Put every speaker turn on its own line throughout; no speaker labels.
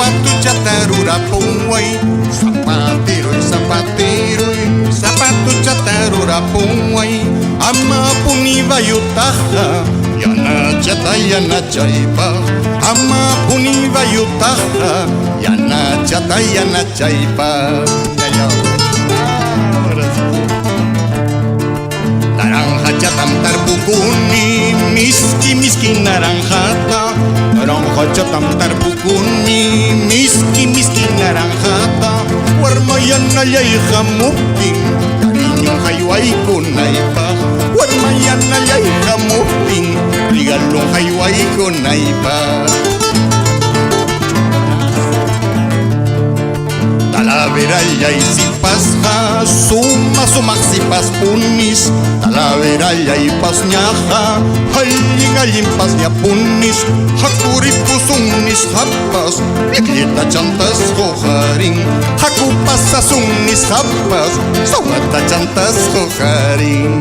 zapato chatarura puay, zapatero y zapatero y zapato chatarura puay, ama puniva yutaja, yana chata yana chaipa, ama puniva yutaja, yana chata yana chaipa. Naranja chatam tarbukuni, miski miski naranjata. Naranja chatam tarbukuni, miski miski naranjata. Warmayana yay hamupin, cariño hayway kunaypa. Warmayana yay hamupin, regalo hayway kunaypa. Talavera yay sipasja, suma sumak sipas punis. Talavera yay pasñaja, allin allin pasña punis. Hakuri pusunis hapas, viglieta chantas hojarin. Hakupas asunis hapas, sawata chantas hojarin.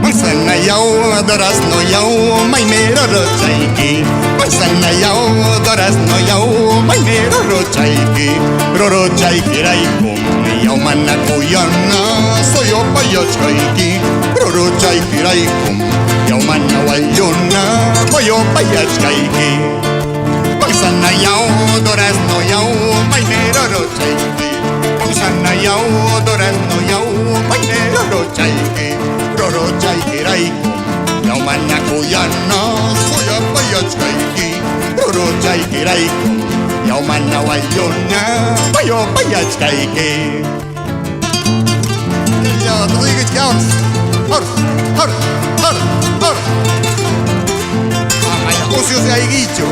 Manzana yau, durazno yau, maimero rochaiki. Manzana yau, durazno yau, maimero rochaiki. Rorochaiki raikum, yau manakuyana, soy opayochaiki. Rorochaiki raikum, yau manawayona, soy opayachaiki. Manzana yau, durazno yau, maimero rochaiki. Manzana yau, durazno yau, maimero rochaiki. Rorochaiki raikum, yau manakuyana, soy opayachaiki. Rorochaiki raikum, yau manawayona, soy opayachaiki. Ja, dat is het koud. Hor, hor, hor, hor. Ah, ja, osio se ha dicho.